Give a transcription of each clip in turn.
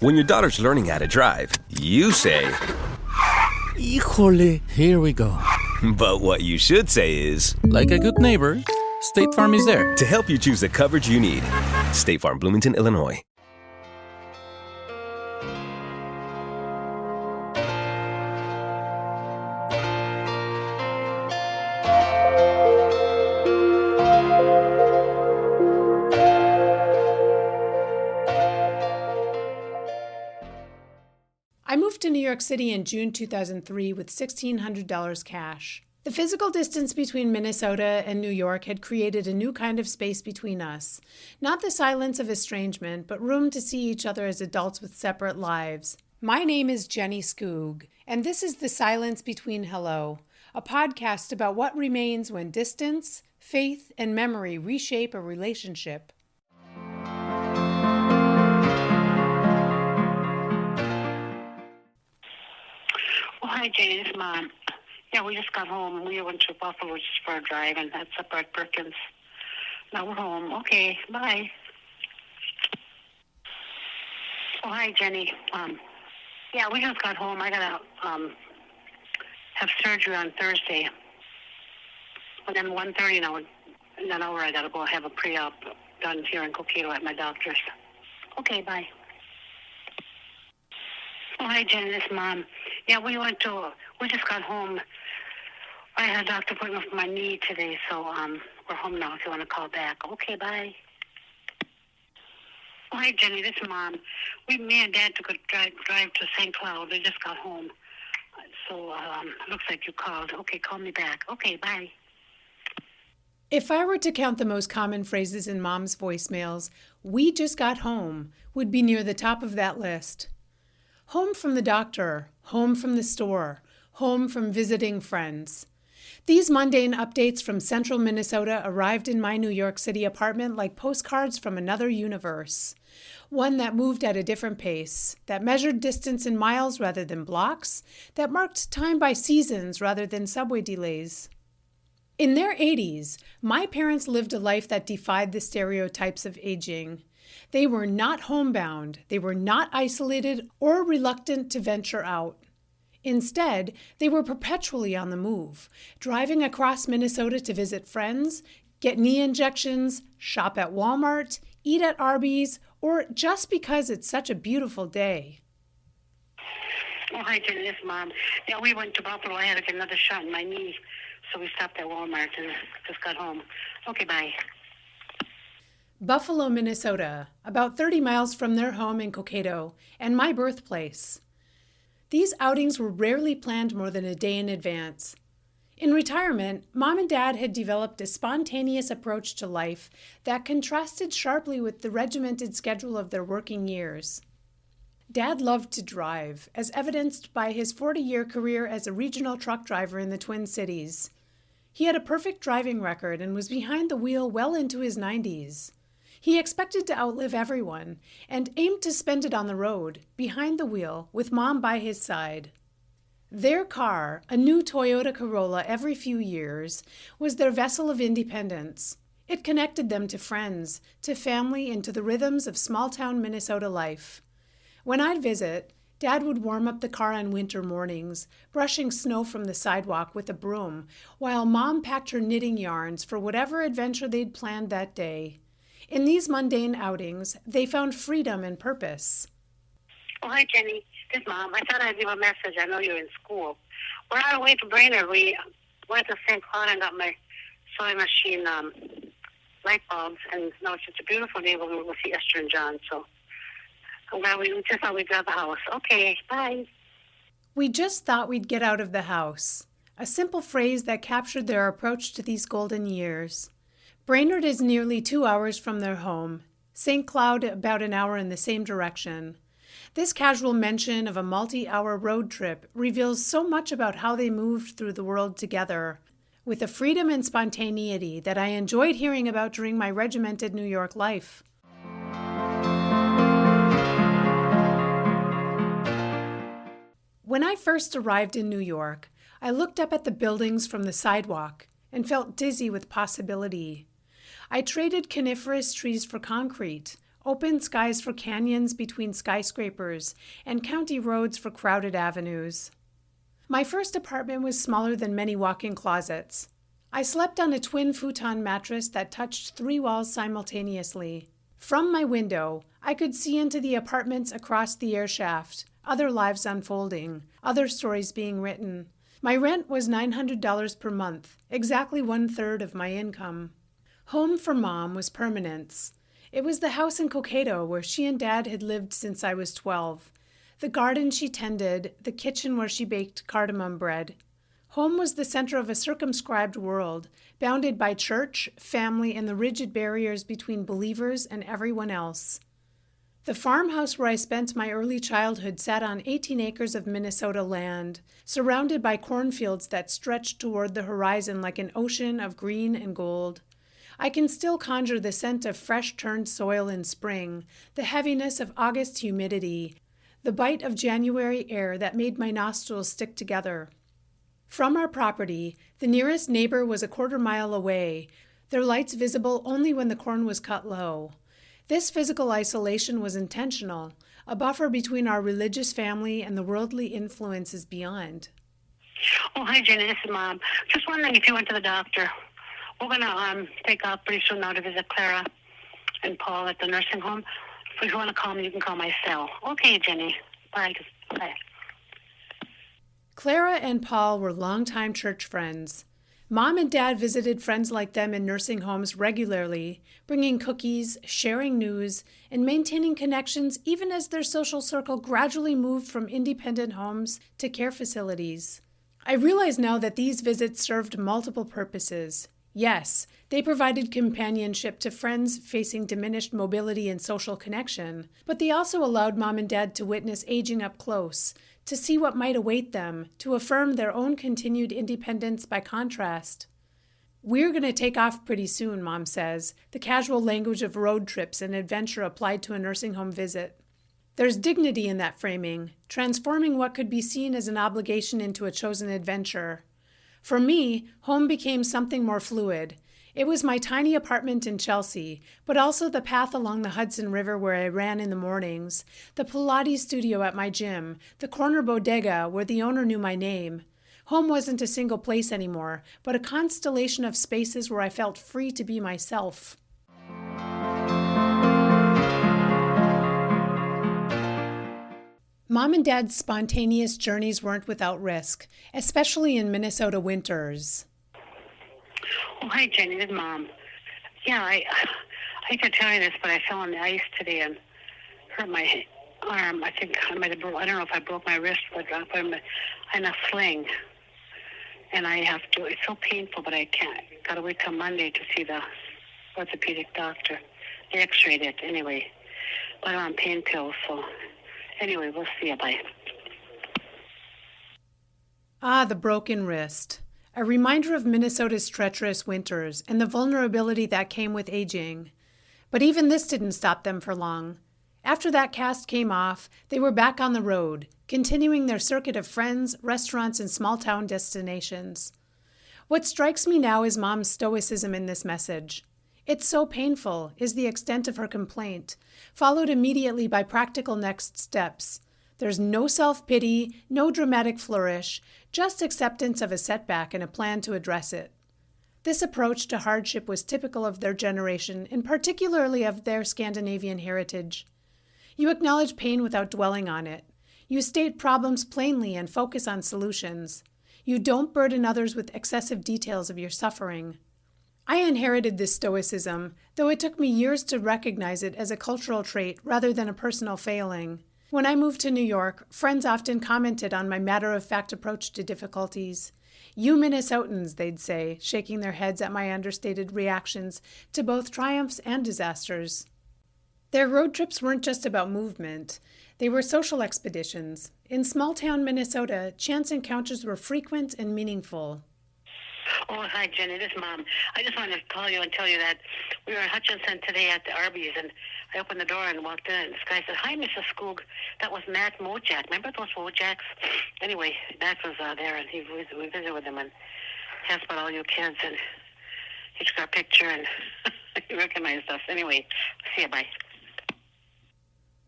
When your daughter's learning how to drive, you say, Híjole, here we go. but what you should say is, Like a good neighbor, State Farm is there. to help you choose the coverage you need. State Farm, Bloomington, Illinois. I moved to New York City in June 2003 with $1,600 cash. The physical distance between Minnesota and New York had created a new kind of space between us. Not the silence of estrangement, but room to see each other as adults with separate lives. My name is Jenny Skoog, and this is The Silence Between Hello, a podcast about what remains when distance, faith, and memory reshape a relationship. Oh, hi, Jane. It's Mom. Yeah, we just got home. We went to Buffalo just for a drive, and that's up at Perkins. Now we're home. Okay, bye. Oh, hi, Jenny. Yeah, we just got home. I gotta have surgery on Thursday, and then 1:30 now. In an hour, I gotta go have a pre-op done here in Cokato at my doctor's. Okay, bye. Oh, hi, Jenny. It's Mom. Yeah, we just got home. I had a doctor appointment for my knee today, so we're home now if you want to call back. Okay, bye. Oh, hi, Jenny, this is Mom. Me and Dad took a drive to St. Cloud. They just got home. So looks like you called. Okay, call me back. Okay, bye. If I were to count the most common phrases in Mom's voicemails, "we just got home" would be near the top of that list. Home from the doctor, home from the store, home from visiting friends. These mundane updates from central Minnesota arrived in my New York City apartment like postcards from another universe. One that moved at a different pace, that measured distance in miles rather than blocks, that marked time by seasons rather than subway delays. In their 80s, my parents lived a life that defied the stereotypes of aging. They were not homebound, they were not isolated or reluctant to venture out. Instead, they were perpetually on the move, driving across Minnesota to visit friends, get knee injections, shop at Walmart, eat at Arby's, or just because it's such a beautiful day. Oh, hi, Jenny, this is Mom. Yeah, we went to Buffalo. I had to get another shot in my knee, so we stopped at Walmart and just got home. Okay, bye. Buffalo, Minnesota, about 30 miles from their home in Cokato, and my birthplace. These outings were rarely planned more than a day in advance. In retirement, Mom and Dad had developed a spontaneous approach to life that contrasted sharply with the regimented schedule of their working years. Dad loved to drive, as evidenced by his 40-year career as a regional truck driver in the Twin Cities. He had a perfect driving record and was behind the wheel well into his 90s. He expected to outlive everyone and aimed to spend it on the road, behind the wheel, with Mom by his side. Their car, a new Toyota Corolla every few years, was their vessel of independence. It connected them to friends, to family, and to the rhythms of small-town Minnesota life. When I'd visit, Dad would warm up the car on winter mornings, brushing snow from the sidewalk with a broom, while Mom packed her knitting yarns for whatever adventure they'd planned that day. In these mundane outings, they found freedom and purpose. Oh, hi, Jenny. This is Mom. I thought I'd leave a message. I know you're in school. We're on our way to Brainerd. We went to St. Cloud and got my sewing machine light bulbs, and now it's just a beautiful day. We'll go see Esther and John, so I'm glad we just thought we'd grab the house. Okay, bye. We just thought we'd get out of the house, a simple phrase that captured their approach to these golden years. Brainerd is nearly 2 hours from their home, St. Cloud about an hour in the same direction. This casual mention of a multi-hour road trip reveals so much about how they moved through the world together, with a freedom and spontaneity that I enjoyed hearing about during my regimented New York life. When I first arrived in New York, I looked up at the buildings from the sidewalk and felt dizzy with possibility. I traded coniferous trees for concrete, open skies for canyons between skyscrapers, and county roads for crowded avenues. My first apartment was smaller than many walk-in closets. I slept on a twin futon mattress that touched 3 walls simultaneously. From my window, I could see into the apartments across the air shaft, other lives unfolding, other stories being written. My rent was $900 per month, exactly 1/3 of my income. Home for Mom was permanence. It was the house in Cokato where she and Dad had lived since I was 12, the garden she tended, the kitchen where she baked cardamom bread. Home was the center of a circumscribed world, bounded by church, family, and the rigid barriers between believers and everyone else. The farmhouse where I spent my early childhood sat on 18 acres of Minnesota land, surrounded by cornfields that stretched toward the horizon like an ocean of green and gold. I can still conjure the scent of fresh-turned soil in spring, the heaviness of August humidity, the bite of January air that made my nostrils stick together. From our property, the nearest neighbor was a 1/4 mile away, their lights visible only when the corn was cut low. This physical isolation was intentional, a buffer between our religious family and the worldly influences beyond. Oh, hi, Jenny. This is Mom. Just wondering if you went to the doctor. We're going to take off pretty soon now to visit Clara and Paul at the nursing home. If you want to call me, you can call my cell. Okay, Jenny. Bye. Bye. Clara and Paul were longtime church friends. Mom and Dad visited friends like them in nursing homes regularly, bringing cookies, sharing news, and maintaining connections even as their social circle gradually moved from independent homes to care facilities. I realize now that these visits served multiple purposes. Yes, they provided companionship to friends facing diminished mobility and social connection, but they also allowed Mom and Dad to witness aging up close, to see what might await them, to affirm their own continued independence by contrast. We're going to take off pretty soon, Mom says, the casual language of road trips and adventure applied to a nursing home visit. There's dignity in that framing, transforming what could be seen as an obligation into a chosen adventure. For me, home became something more fluid. It was my tiny apartment in Chelsea, but also the path along the Hudson River where I ran in the mornings, the Pilates studio at my gym, the corner bodega where the owner knew my name. Home wasn't a single place anymore, but a constellation of spaces where I felt free to be myself. Mom and Dad's spontaneous journeys weren't without risk, especially in Minnesota winters. Oh, hi, Jenny. This is Mom. Yeah, I hate to tell you this, but I fell on the ice today and hurt my arm. I think I might have broke. I don't know if I broke my wrist, but I'm in a sling, and I have to. It's so painful, but I can't. Got to wait till Monday to see the orthopedic doctor. They X-rayed it anyway, but I'm on pain pills. So anyway, we'll see you. Bye. Ah, the broken wrist. A reminder of Minnesota's treacherous winters and the vulnerability that came with aging. But even this didn't stop them for long. After that cast came off, they were back on the road, continuing their circuit of friends, restaurants, and small-town destinations. What strikes me now is Mom's stoicism in this message. "It's so painful," is the extent of her complaint, followed immediately by practical next steps. There's no self-pity, no dramatic flourish, just acceptance of a setback and a plan to address it. This approach to hardship was typical of their generation, and particularly of their Scandinavian heritage. You acknowledge pain without dwelling on it. You state problems plainly and focus on solutions. You don't burden others with excessive details of your suffering. I inherited this stoicism, though it took me years to recognize it as a cultural trait rather than a personal failing. When I moved to New York, friends often commented on my matter-of-fact approach to difficulties. "You Minnesotans," they'd say, shaking their heads at my understated reactions to both triumphs and disasters. Their road trips weren't just about movement. They were social expeditions. In small-town Minnesota, chance encounters were frequent and meaningful. Oh, hi, Jenny. This is Mom. I just wanted to call you and tell you that we were in Hutchinson today at the Arby's, and I opened the door and walked in, and this guy said, "Hi, Mrs. Skoog." That was Matt Wojak. Remember those Wojaks? Anyway, Matt was there, and we visited with him and asked about all you kids, and he took our picture, and he recognized us. Anyway, see you. Bye.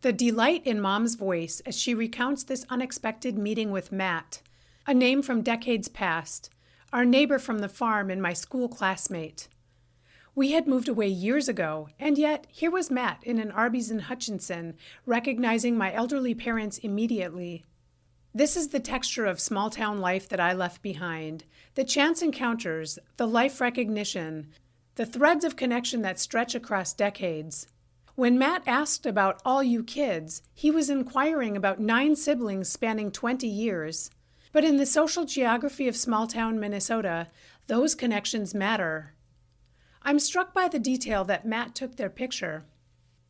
The delight in Mom's voice as she recounts this unexpected meeting with Matt, a name from decades past, our neighbor from the farm and my school classmate. We had moved away years ago, and yet here was Matt in an Arby's in Hutchinson, recognizing my elderly parents immediately. This is the texture of small-town life that I left behind, the chance encounters, the life recognition, the threads of connection that stretch across decades. When Matt asked about all you kids, he was inquiring about 9 siblings spanning 20 years. But in the social geography of small-town Minnesota, those connections matter. I'm struck by the detail that Matt took their picture.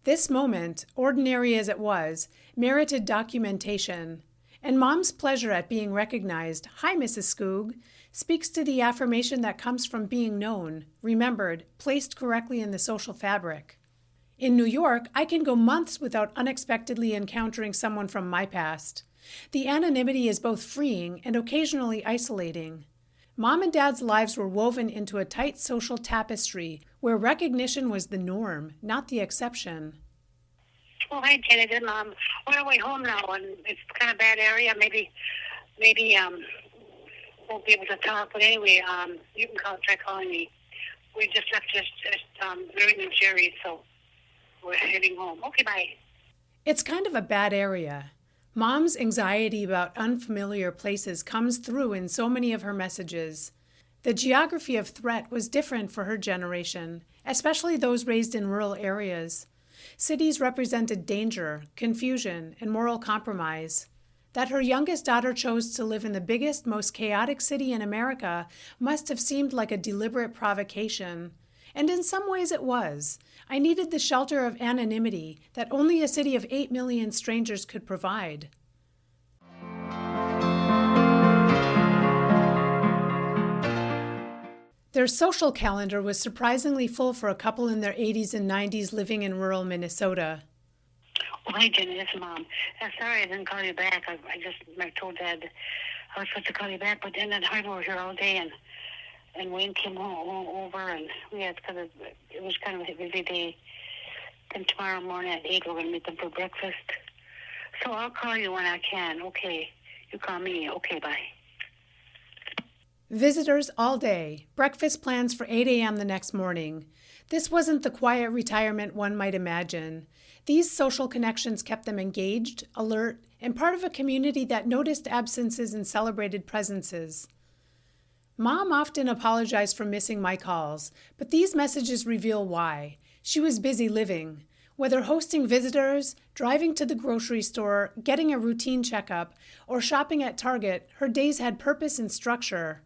This moment, ordinary as it was, merited documentation. And Mom's pleasure at being recognized, "Hi, Mrs. Skoog," speaks to the affirmation that comes from being known, remembered, placed correctly in the social fabric. In New York, I can go months without unexpectedly encountering someone from my past. The anonymity is both freeing and occasionally isolating. Mom and Dad's lives were woven into a tight social tapestry where recognition was the norm, not the exception. Oh, hi, Jenny. Good, Mom. We're on our way home now, and it's kind of bad area. Maybe, won't be able to talk. But anyway, you can try calling me. We just left Irving and Jerry, so we're heading home. Okay, bye. It's kind of a bad area. Mom's anxiety about unfamiliar places comes through in so many of her messages. The geography of threat was different for her generation, especially those raised in rural areas. Cities represented danger, confusion, and moral compromise. That her youngest daughter chose to live in the biggest, most chaotic city in America must have seemed like a deliberate provocation. And in some ways it was. I needed the shelter of anonymity that only a city of 8 million strangers could provide. Their social calendar was surprisingly full for a couple in their 80s and 90s living in rural Minnesota. Oh, hi, Jenny. This is Mom. Sorry I didn't call you back. I told Dad I was supposed to call you back, but then Harvey was here all day, and Wayne came over, and it was kind of a busy day. And tomorrow morning at 8, we're going to meet them for breakfast. So I'll call you when I can. Okay. You call me. Okay, bye. Visitors all day, breakfast plans for 8 a.m. the next morning. This wasn't the quiet retirement one might imagine. These social connections kept them engaged, alert, and part of a community that noticed absences and celebrated presences. Mom often apologized for missing my calls, but these messages reveal why. She was busy living. Whether hosting visitors, driving to the grocery store, getting a routine checkup, or shopping at Target, her days had purpose and structure.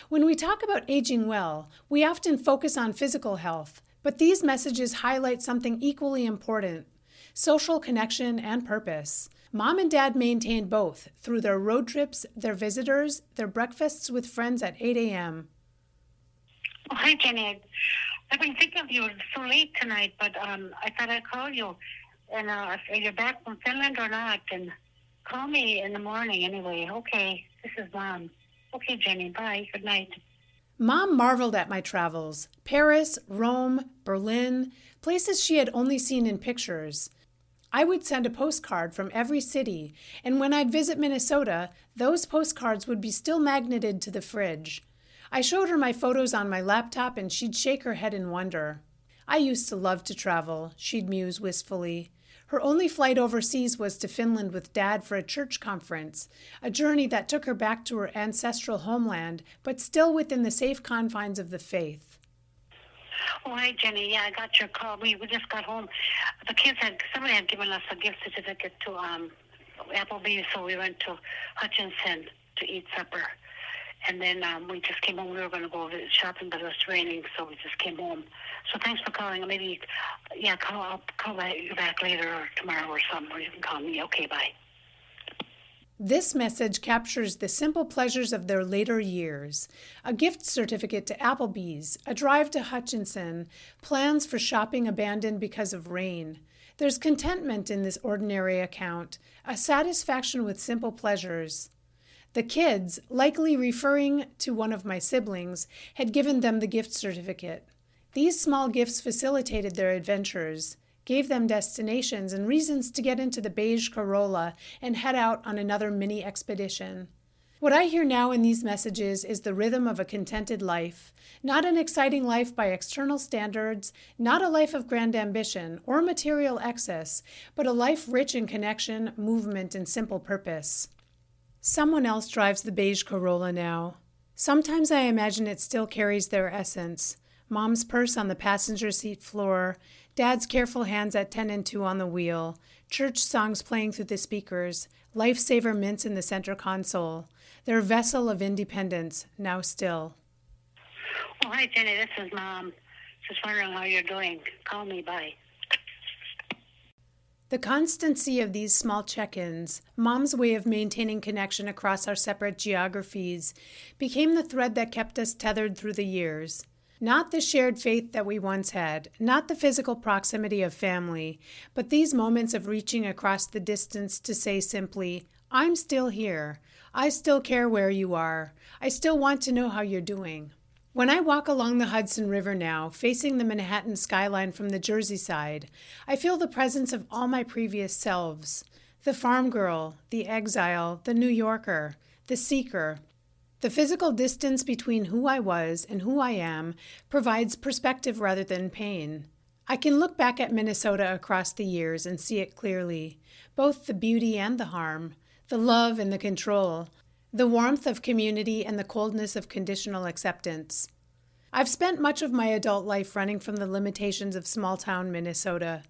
When we talk about aging well, we often focus on physical health, but these messages highlight something equally important: social connection and purpose. Mom and Dad maintained both through their road trips, their visitors, their breakfasts with friends at 8 a.m. Oh, hi, Jenny. I've been thinking of you. It's so late tonight, but I thought I'd call you. And if you're back from Finland or not, and call me in the morning anyway. Okay, this is Mom. Okay, Jenny, bye. Good night. Mom marveled at my travels: Paris, Rome, Berlin, places she had only seen in pictures. I would send a postcard from every city, and when I'd visit Minnesota, those postcards would be still magneted to the fridge. I showed her my photos on my laptop, and she'd shake her head in wonder. I used to love to travel, she'd muse wistfully. Her only flight overseas was to Finland with Dad for a church conference, a journey that took her back to her ancestral homeland, but still within the safe confines of the faith. Oh, hi, Jenny. Yeah, I got your call. We just got home. Somebody had given us a gift certificate to Applebee's, so we went to Hutchinson to eat supper. And then we just came home. We were going to go shopping, but it was raining, so we just came home. So thanks for calling. Maybe, I'll call you back later or tomorrow or something, or you can call me. Okay, bye. This message captures the simple pleasures of their later years: a gift certificate to Applebee's, a drive to Hutchinson, plans for shopping abandoned because of rain. There's contentment in this ordinary account, a satisfaction with simple pleasures. The kids, likely referring to one of my siblings, had given them the gift certificate. These small gifts facilitated their adventures. gave them destinations and reasons to get into the beige Corolla and head out on another mini expedition. What I hear now in these messages is the rhythm of a contented life, not an exciting life by external standards, not a life of grand ambition or material excess, but a life rich in connection, movement, and simple purpose. Someone else drives the beige Corolla now. Sometimes I imagine it still carries their essence. Mom's purse on the passenger seat floor, Dad's careful hands at 10 and 2 on the wheel, church songs playing through the speakers, Lifesaver mints in the center console, their vessel of independence, now still. Oh, hi, Jenny. This is Mom. Just wondering how you're doing. Call me. Bye. The constancy of these small check-ins, Mom's way of maintaining connection across our separate geographies, became the thread that kept us tethered through the years. Not the shared faith that we once had, not the physical proximity of family, but these moments of reaching across the distance to say simply, I'm still here. I still care where you are. I still want to know how you're doing. When I walk along the Hudson River now, facing the Manhattan skyline from the Jersey side, I feel the presence of all my previous selves. The farm girl, the exile, the New Yorker, the seeker. The physical distance between who I was and who I am provides perspective rather than pain. I can look back at Minnesota across the years and see it clearly, both the beauty and the harm, the love and the control, the warmth of community and the coldness of conditional acceptance. I've spent much of my adult life running from the limitations of small-town Minnesota.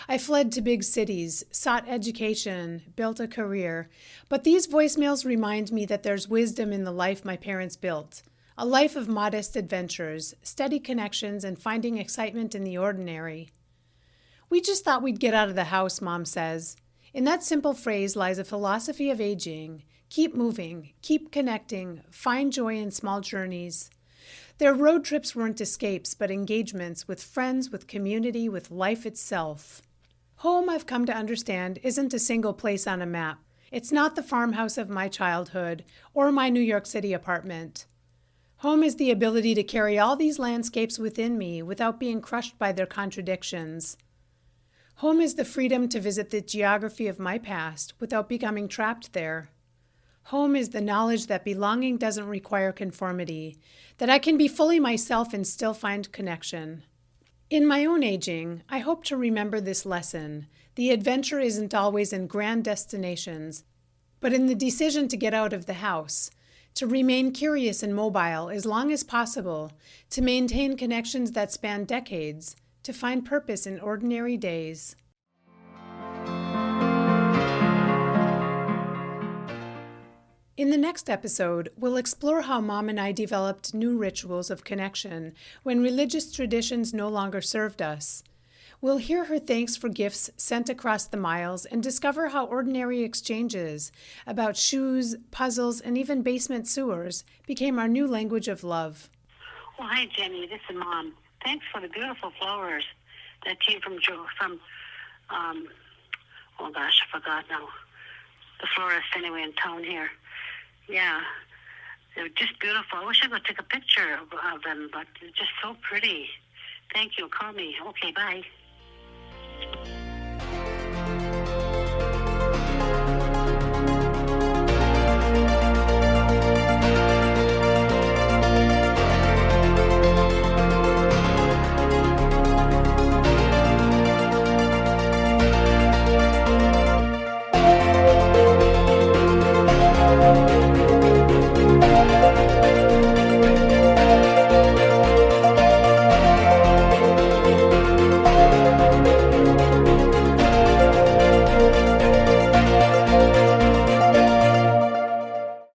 I fled to big cities, sought education, built a career, but these voicemails remind me that there's wisdom in the life my parents built, a life of modest adventures, steady connections, and finding excitement in the ordinary. We just thought we'd get out of the house, Mom says. In that simple phrase lies a philosophy of aging. Keep moving, keep connecting, find joy in small journeys. Their road trips weren't escapes, but engagements with friends, with community, with life itself. Home, I've come to understand, isn't a single place on a map. It's not the farmhouse of my childhood or my New York City apartment. Home is the ability to carry all these landscapes within me without being crushed by their contradictions. Home is the freedom to visit the geography of my past without becoming trapped there. Home is the knowledge that belonging doesn't require conformity, that I can be fully myself and still find connection. In my own aging, I hope to remember this lesson. The adventure isn't always in grand destinations, but in the decision to get out of the house, to remain curious and mobile as long as possible, to maintain connections that span decades, to find purpose in ordinary days. In the next episode, we'll explore how Mom and I developed new rituals of connection when religious traditions no longer served us. We'll hear her thanks for gifts sent across the miles and discover how ordinary exchanges about shoes, puzzles, and even basement sewers became our new language of love. Oh, hi, Jenny. This is Mom. Thanks for the beautiful flowers that came from oh gosh, I forgot now. The florist anyway in town here. Yeah, they're just beautiful. I wish I could take a picture of them, but they're just so pretty. Thank you. Call me. Okay, bye.